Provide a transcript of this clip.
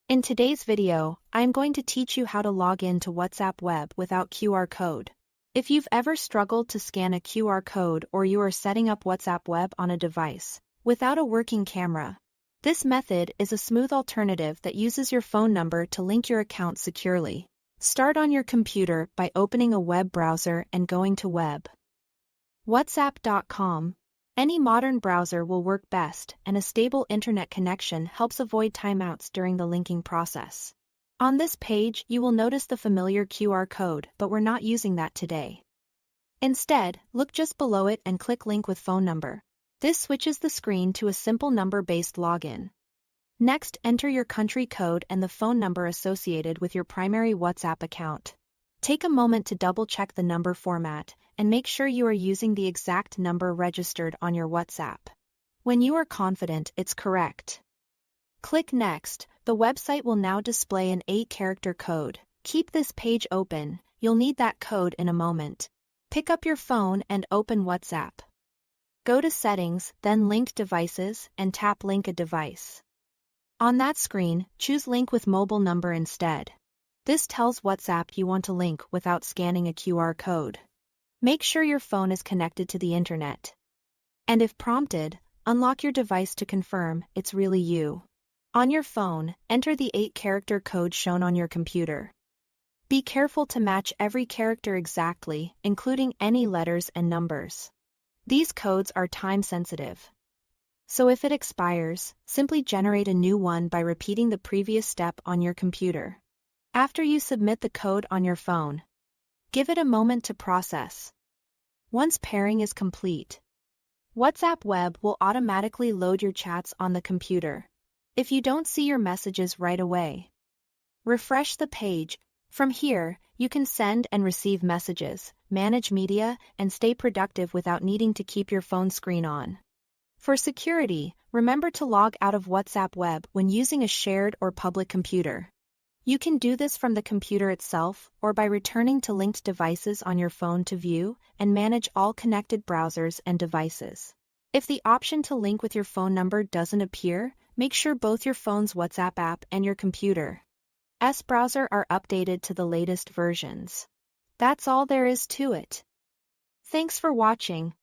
In today's video, I'm going to teach you how to log in to WhatsApp Web without QR code. If you've ever struggled to scan a QR code or you are setting up WhatsApp Web on a device without a working camera, this method is a smooth alternative that uses your phone number to link your account securely. Start on your computer by opening a web browser and going to web.whatsapp.com. Any modern browser will work best, and a stable internet connection helps avoid timeouts during the linking process. On this page, you will notice the familiar QR code, but we're not using that today. Instead, look just below it and click Link with Phone Number. This switches the screen to a simple number-based login. Next, enter your country code and the phone number associated with your primary WhatsApp account. Take a moment to double-check the number format and make sure you are using the exact number registered on your WhatsApp. When you are confident it's correct, click Next. The website will now display an 8-character code. Keep this page open, you'll need that code in a moment. Pick up your phone and open WhatsApp. Go to Settings, then Link Devices, and tap Link a Device. On that screen, choose Link with Mobile Number instead. This tells WhatsApp you want to link without scanning a QR code. Make sure your phone is connected to the internet. And if prompted, unlock your device to confirm it's really you. On your phone, enter the 8-character code shown on your computer. Be careful to match every character exactly, including any letters and numbers. These codes are time-sensitive. So if it expires, simply generate a new one by repeating the previous step on your computer. After you submit the code on your phone, give it a moment to process. Once pairing is complete, WhatsApp Web will automatically load your chats on the computer. If you don't see your messages right away, refresh the page. From here, you can send and receive messages, manage media, and stay productive without needing to keep your phone screen on. For security, remember to log out of WhatsApp Web when using a shared or public computer. You can do this from the computer itself or by returning to linked devices on your phone to view and manage all connected browsers and devices. If the option to link with your phone number doesn't appear, make sure both your phone's WhatsApp app and your computer's browser are updated to the latest versions. That's all there is to it. Thanks for watching.